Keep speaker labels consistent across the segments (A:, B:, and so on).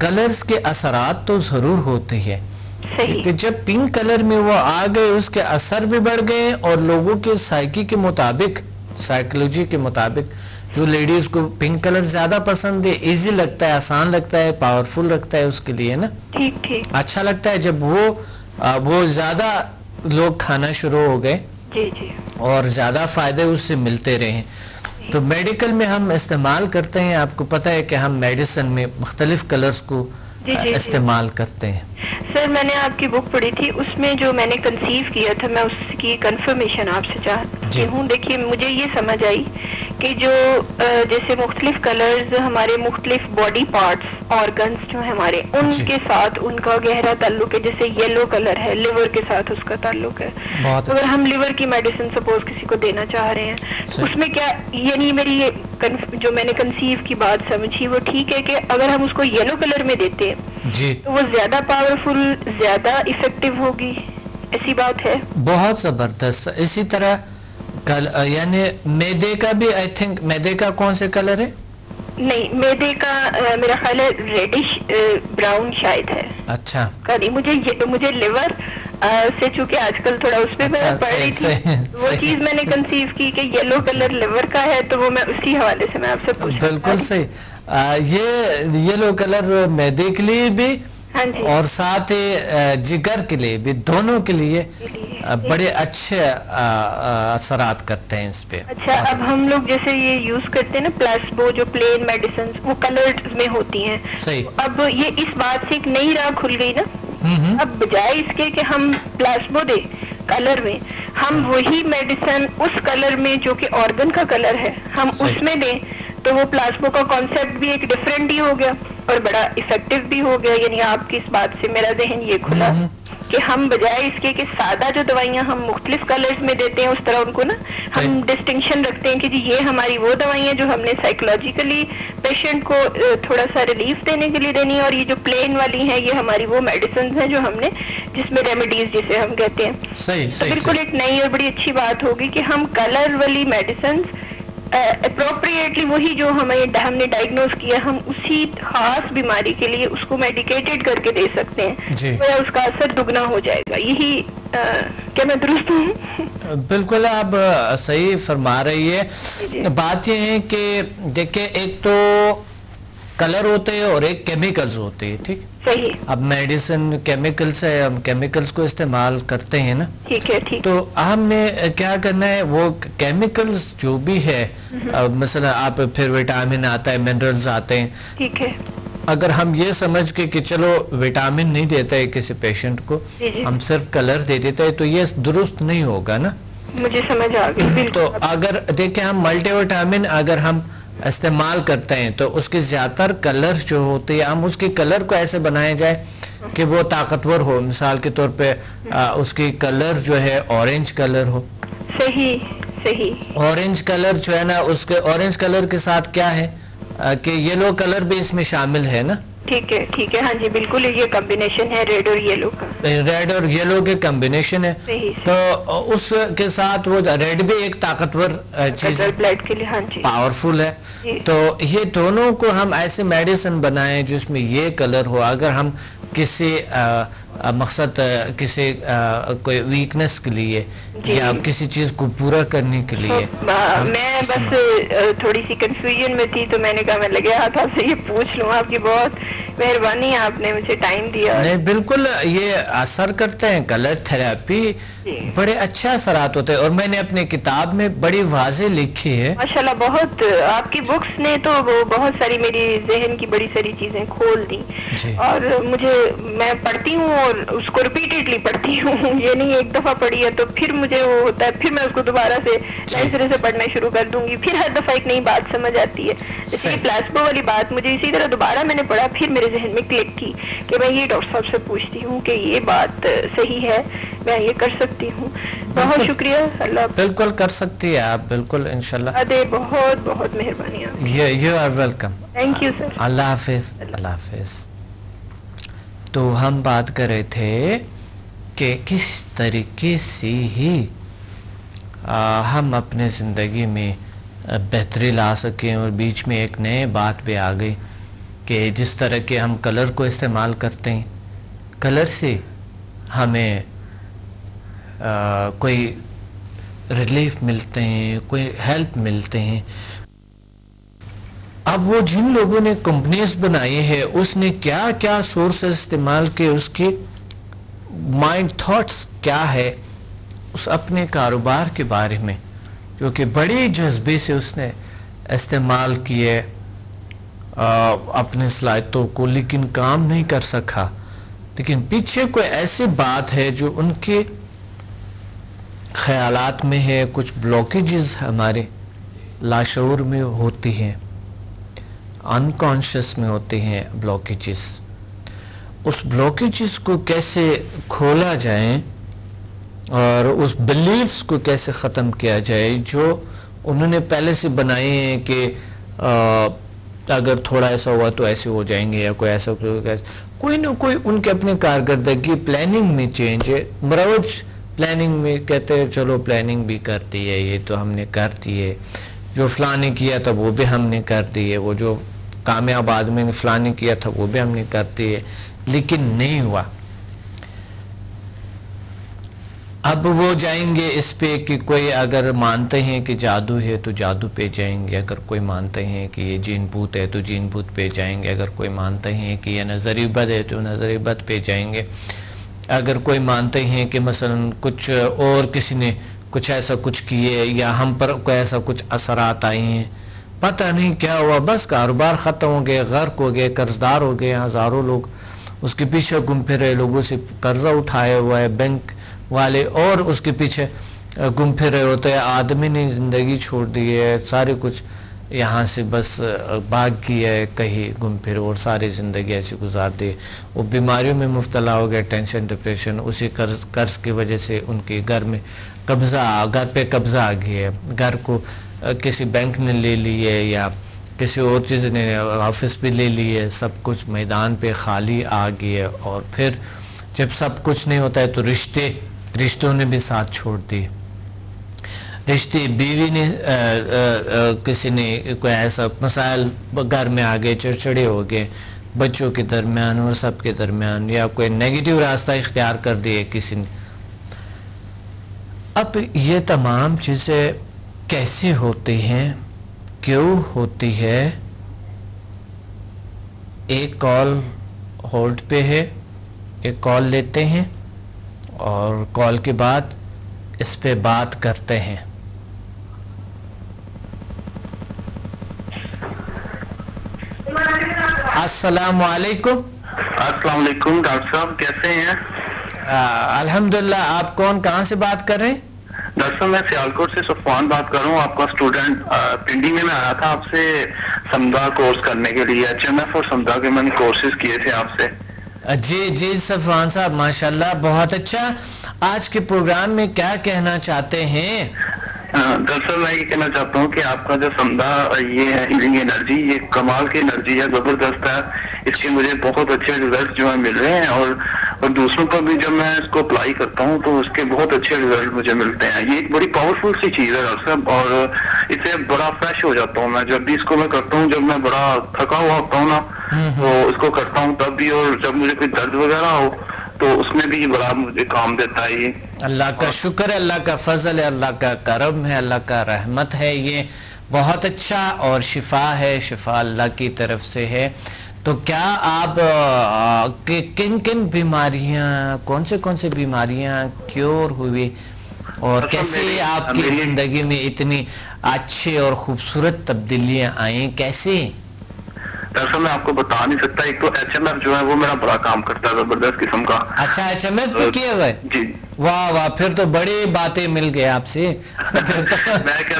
A: Colours کے اثرات تو ضرور ہوتے ہیں
B: صحیح.
A: جب پنک کلر میں وہ آ گئے اس کے اثر بھی بڑھ گئے اور لوگوں کے سائیکی کے مطابق, سائیکولوجی کے مطابق جو لیڈیز کو پنک کلر زیادہ پسند ہے, ایزی لگتا ہے, آسان لگتا ہے, پاورفل لگتا ہے اس کے لیے نا,
B: ٹھیک ٹھیک,
A: اچھا لگتا ہے, جب وہ زیادہ لوگ کھانا شروع ہو گئے
B: جی جی,
A: اور زیادہ فائدے اس سے ملتے رہے. تو میڈیکل میں ہم استعمال کرتے ہیں, آپ کو پتہ ہے کہ ہم میڈیسن میں مختلف کلرز کو استعمال کرتے ہیں.
B: سر میں نے آپ کی بک پڑھی تھی, اس میں جو میں نے کنسیو کیا تھا, میں اس کی کنفرمیشن آپ سے چاہتی ہوں. دیکھیے مجھے یہ سمجھ آئی کہ جو جیسے مختلف کلرز ہمارے مختلف باڈی پارٹس, آرگنز جو ہیں ہمارے, ان کے ساتھ ان کا گہرا تعلق ہے. جیسے یلو کلر ہے, لیور کے ساتھ اس کا تعلق ہے. اگر ہم لیور کی میڈیسن سپوز کسی کو دینا چاہ رہے ہیں, اس میں کیا, یعنی میری جو میں نے کنسیو کی بات سمجھی وہ ٹھیک ہے کہ اگر ہم اس کو یلو کلر میں دیتے ہیں
A: جی
B: تو وہ زیادہ پاورفل, زیادہ افیکٹو ہوگی, ایسی بات ہے؟
A: بہت زبردست. اسی طرح یعنی میدے کا بھی, آئی تھنک میدے کا کون سے کلر ہے؟
B: نہیں, میدے کا میرا خیال ہے ریڈش براؤن شاید ہے.
A: اچھا,
B: مجھے لیور سے چونکہ آج کل تھوڑا اس پہ میں پڑھ رہی تھی, وہ چیز میں نے کنسیو کی کہ یلو کلر لیور کا ہے, تو وہ میں اسی حوالے سے میں آپ سے پوچھ.
A: بالکل صحیح. یہ یلو کلر میدے کے لیے بھی اور ساتھ جگر کے لیے بھی, دونوں کے لیے بڑے اچھے اثرات کرتے ہیں اس پہ.
B: اچھا, اب ہم لوگ جیسے یہ یوز کرتے ہیں نا پلاسبو, جو پلین میڈیسن وہ کلرڈ میں ہوتی ہیں,
A: صحیح.
B: اب یہ اس بات سے ایک نئی راہ کھل گئی نا. اب بجائے اس کے کہ ہم پلاسبو دیں کلر میں, ہم وہی میڈیسن اس کلر میں جو کہ آرگن کا کلر ہے ہم اس میں دیں, تو وہ پلاسبو کا کانسیپٹ بھی ایک ڈفرینٹ ہی ہو گیا اور بڑا افیکٹو بھی ہو گیا. یعنی آپ کی اس بات سے میرا ذہن یہ کھلا کہ ہم بجائے اس کے کہ سادہ جو دوائیاں ہم مختلف کلرز میں دیتے ہیں, اس طرح ان کو نا ہم ڈسٹنکشن رکھتے ہیں کہ جی یہ ہماری وہ دوائیاں جو ہم نے سائیکولوجیکلی پیشنٹ کو تھوڑا سا ریلیف دینے کے لیے دینی ہے, اور یہ جو پلین والی ہیں یہ ہماری وہ میڈیسنز ہیں جو ہم نے, جس میں ریمیڈیز جسے ہم کہتے ہیں. تو بالکل ایک نئی اور بڑی اچھی بات ہوگی کہ ہم کلر والی میڈیسنز اپروپریٹلی وہی جو ہم نے ڈائگنوز کیا, ہم اسی خاص بیماری کے لیے اس کو میڈیکیٹڈ کر کے دے سکتے ہیں, اس کا اثر دگنا ہو جائے گا. یہی کیا میں درست ہوں؟
A: بالکل آپ صحیح فرما رہی ہے. بات یہ ہے کہ دیکھیں ایک تو کلر ہوتے ہیں اور ایک کیمیکلز ہوتے ہیں, ٹھیک.
B: صحیح.
A: اب میڈیسن کیمیکلز ہے, ہم کیمیکلز کو استعمال کرتے ہیں نا,
B: ٹھیک ہے, ٹھیک. تو
A: ہم نے کیا کرنا ہے, وہ کیمیکلز جو بھی ہے, مثلا آپ پھر وٹامن آتا ہے, منرلز آتے ہیں,
B: ٹھیک ہے,
A: اگر ہم یہ سمجھ کے کہ چلو وٹامن نہیں دیتا ہے کسی پیشنٹ کو, ہم صرف کلر دے دیتا ہے, تو یہ درست نہیں ہوگا نا.
B: مجھے سمجھ آ گئی.
A: تو اگر دیکھیں ہم ملٹی وٹامن اگر ہم استعمال کرتے ہیں تو اس کے زیادہ تر کلر جو ہوتے ہیں, ہم اس کے کلر کو ایسے بنائے جائے کہ وہ طاقتور ہو. مثال کے طور پہ اس کی کلر جو ہے اورنج کلر ہو.
B: صحیح صحیح.
A: اورنج کلر جو ہے نا, اس کے اورنج کلر کے ساتھ کیا ہے کہ یلو کلر بھی اس میں شامل ہے نا.
B: ٹھیک ہے, ٹھیک ہے, ہاں جی بالکل, یہ کمبینیشن ہے ریڈ اور یلو کا,
A: ریڈ اور یلو کے کمبینیشن ہے. تو اس کے ساتھ وہ ریڈ بھی ایک طاقتور چیز ہے,
B: بلڈ کے لیے, ہاں جی,
A: پاورفل ہے. تو یہ دونوں کو ہم ایسے میڈیسن بنائیں جس میں یہ کلر ہو. اگر ہم کسی مقصد کسی کوئی ویکنس کے لیے یا کسی چیز کو پورا کرنے کے لیے,
B: میں بس تھوڑی سی کنفیوژن میں تھی, تو میں نے کہا میں لگے ہاتھ آپ سے یہ پوچھ لوں. آپ کی بہت مہربانی, آپ نے مجھے ٹائم دیا.
A: نہیں بالکل, یہ اثر کرتے ہیں کلر تھراپی, بڑے اچھے اثرات ہوتے ہیں, اور میں نے اپنے کتاب میں بڑی واضح لکھی ہے.
B: ماشاءاللہ, بہت آپ کی بکس نے تو بہت ساری میری ذہن کی بڑی ساری چیزیں کھول دی, اور مجھے, میں پڑھتی ہوں اور اس کو ریپیٹڈلی پڑھتی ہوں. یہ نہیں ایک دفعہ پڑھی ہے تو پھر مجھے وہ ہوتا ہے, پھر میں اس کو دوبارہ سے نئے سرے سے پڑھنا شروع کر دوں گی, پھر ہر دفعہ ایک نئی بات سمجھ آتی ہے. جیسے کہ پلاسبو والی بات مجھے اسی طرح دوبارہ میں نے پڑھا, پھر میرے ذہن میں کلک کی کہ میں یہ ڈاکٹر صاحب سے پوچھتی ہوں کہ یہ بات صحیح ہے, میں یہ کر سکتی ہوں. بہت شکریہ. اللہ
A: بالکل کر سکتی ہے آپ, بالکل انشاءاللہ.
B: بہت بہت مہربانی.
A: You are welcome.
B: Thank you sir.
A: اللہ حافظ. اللہ حافظ. تو ہم بات کر رہے تھے کہ کس طریقے سے ہی ہم اپنے زندگی میں بہتری لا سکیں, اور بیچ میں ایک نئے بات بھی آ گئی کہ جس طرح کے ہم کلر کو استعمال کرتے ہیں، کلر سے ہمیں کوئی ریلیف ملتے ہیں، کوئی ہیلپ ملتے ہیں. اب وہ جن لوگوں نے کمپنیز بنائی ہے اس نے کیا کیا سورسز استعمال کیے، اس کی مائنڈ تھاٹس کیا ہے اس اپنے کاروبار کے بارے میں، جو کہ بڑے جذبے سے اس نے استعمال کیے اپنے صلاحیتوں کو، لیکن کام نہیں کر سکا. لیکن پیچھے کوئی ایسی بات ہے جو ان کے خیالات میں ہے، کچھ بلاکیجز ہمارے لاشعور میں ہوتی ہیں، انکانشس میں ہوتے ہیں بلاکیجز. اس بلاکیجز کو کیسے کھولا جائے اور اس بلیفز کو کیسے ختم کیا جائے جو انہوں نے پہلے سے بنائے ہیں کہ اگر تھوڑا ایسا ہوا تو ایسے ہو جائیں گے، یا کوئی ایسا کوئی نہ کوئی ان کے اپنے کارکردگی پلاننگ میں چینج ہے. مروج پلاننگ میں کہتے ہیں چلو پلاننگ بھی کرتی ہے، یہ تو ہم نے کر دی ہے، جو فلاں نے کیا تھا وہ بھی ہم نے کر دی ہے، وہ جو کامیاب آدمی نے فلاں نے کیا تھا وہ بھی ہم نے کر دی ہے، لیکن نہیں ہوا. اب وہ جائیں گے اس پہ کہ کوئی اگر مانتے ہیں کہ جادو ہے تو جادو پہ جائیں گے، اگر کوئی مانتے ہیں کہ یہ جین بھوت ہے تو جین بھوت پہ جائیں گے، اگر کوئی مانتے ہیں کہ یہ نظری بد ہے تو نظری بد پہ جائیں گے، اگر کوئی مانتے ہیں کہ مثلا کچھ اور کسی نے کچھ ایسا کچھ کیے یا ہم پر کوئی ایسا کچھ اثرات آئی ہیں، پتہ نہیں کیا ہوا، بس کاروبار ختم ہو گئے، غرق ہو گئے، قرضدار ہو گئے. ہزاروں لوگ اس کے پیچھے گھوم پھر رہے، لوگوں سے قرضہ اٹھایا ہوا ہے بینک والے، اور اس کے پیچھے گھوم پھر رہے ہوتے ہیں. آدمی نے زندگی چھوڑ دی ہے، سارے کچھ یہاں سے بس بھاگ گیا ہے کہیں گھوم پھر، اور ساری زندگی ایسی گزار دی. وہ بیماریوں میں مبتلا ہو گیا، ٹینشن ڈپریشن، اسی قرض کی وجہ سے ان کے گھر پہ قبضہ آ گیا ہے، گھر کو کسی بینک نے لے لی ہے یا کسی اور چیز نے آفس بھی لے لی ہے، سب کچھ میدان پہ خالی آ گیا ہے. اور پھر جب سب کچھ نہیں ہوتا ہے تو رشتوں نے بھی ساتھ چھوڑ دی، رشتے، بیوی نے کسی نے کوئی ایسا مسائل گھر میں آ گئے، چڑچڑے ہو گئے بچوں کے درمیان اور سب کے درمیان، یا کوئی نیگیٹو راستہ اختیار کر دیے کسی نے. اب یہ تمام چیزیں کیسے ہوتی ہیں، کیوں ہوتی ہے؟ ایک کال ہولڈ پہ ہے، ایک کال لیتے ہیں اور کال کے بعد اس پہ بات کرتے ہیں. السلام علیکم.
C: السلام علیکم ڈاکٹر صاحب، کیسے ہیں؟
A: الحمدللہ. آپ کون، کہاں سے بات کر رہے ہیں؟
C: ڈاکٹر صاحب میں سیالکوٹ سے صفوان بات کر رہا ہوں، آپ کا اسٹوڈنٹ. پنڈی میں آیا تھا آپ سے سمدھا کورس کرنے کے لیے، HMF اور سمدھا کے میں نے کورسز کیے تھے آپ سے.
A: جی صفوان صاحب، ماشاءاللہ بہت اچھا. آج کے پروگرام میں کیا کہنا چاہتے ہیں؟
C: ڈاکٹر صاحب میں یہ کہنا چاہتا ہوں کہ آپ کا جو سمدھا یہ ہے ہیلنگ انرجی، یہ کمال کی انرجی ہے، زبردست ہے. اس کے مجھے بہت اچھے ریزلٹ جو ہے مل رہے ہیں، اور دوسروں پر بھی جب میں اس کو اپلائی کرتا ہوں تو اس کے بہت اچھے ریزلٹ مجھے ملتے ہیں. یہ ایک بڑی پاورفل سی چیز ہے ڈاکٹر صاحب، اور اس سے بڑا فریش ہو جاتا ہوں میں جب بھی اس کو میں کرتا ہوں. جب میں بڑا تھکا ہوا ہوتا ہوں نا تو اس کو کرتا ہوں تب بھی، اور جب مجھے کوئی درد وغیرہ ہو تو اس میں بھی بڑا مجھے کام دیتا ہے. یہ
A: اللہ کا شکر ہے، اللہ کا فضل ہے، اللہ کا کرم ہے، اللہ کا رحمت ہے. یہ بہت اچھا، اور شفا ہے، شفا اللہ کی طرف سے ہے. تو کیا آپ کن بیماریاں، کون سے بیماریاں کیور ہوئی، اور کیسے آپ کی زندگی میں اتنی اچھی اور خوبصورت تبدیلیاں آئیں، کیسے؟
C: ڈاکٹر صاحب میں آپ کو بتا نہیں سکتا. ایک تو HMF جو ہے وہ میرا بڑا کام کرتا ہے، زبردست قسم کا.
A: اچھا HMF پہ کیا ہوا ہے؟
C: جی.
A: واہ، پھر تو بڑی باتیں مل گئے آپ سے،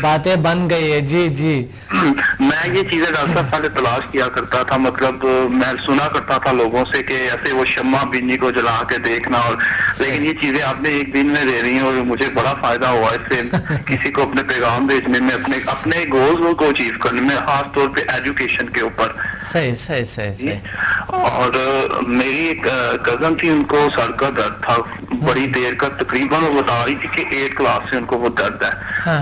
A: باتیں بن گئی ہے. جی
C: میں یہ چیزیں ڈاکٹر صاحب پہلے تلاش کیا کرتا تھا، مطلب میں سنا کرتا تھا لوگوں سے کہ ایسے وہ شمع بینی کو جلا کے دیکھنا، اور لیکن یہ چیزیں آپ نے ایک دن میں دے رہی ہیں اور مجھے بڑا فائدہ ہوا اس سے کسی کو اپنے پیغام بھیجنے میں، اپنے گولز کو اچیو کرنے میں، خاص طور پہ ایجوکیشن کے اوپر.
A: صحیح.
C: اور میری ایک کزن تھی، ان کو سر کا درد تھا بڑی دیر کا، تقریباً وہ بتا رہی تھی کہ 8 کلاس سے ان کو وہ درد ہے.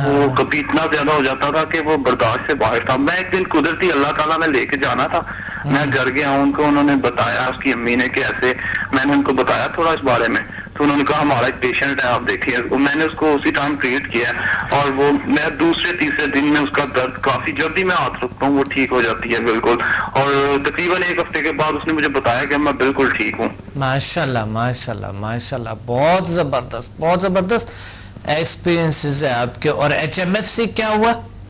C: وہ کبھی اتنا زیادہ ہو جاتا تھا کہ وہ برداشت سے باہر تھا. میں ایک دن قدرتی اللہ تعالیٰ نے لے کے جانا تھا، میں گھر گیا ہوں ان کو, انہوں نے بتایا اس کی امی نے کہ ایسے, میں نے ان کو بتایا تھوڑا اس بارے میں, تو انہوں نے کہا ہمارا ایک پیشنٹ ہے آپ دیکھیے, میں نے اس کو اسی ٹائم ٹریٹ کیا اور وہ میں دوسرے تیسرے دن میں اس کا درد کافی, جب بھی میں ہاتھ رکھتا ہوں وہ ٹھیک ہو جاتی ہے بالکل, اور تقریباً 1 ہفتے کے بعد اس نے مجھے بتایا کہ میں بالکل ٹھیک ہوں.
A: ماشاءاللہ ماشاءاللہ ماشاءاللہ, بہت زبردست بہت زبردست ایکسپیرینسز ہے آپ کے. اور HMF سے کیا ہوا؟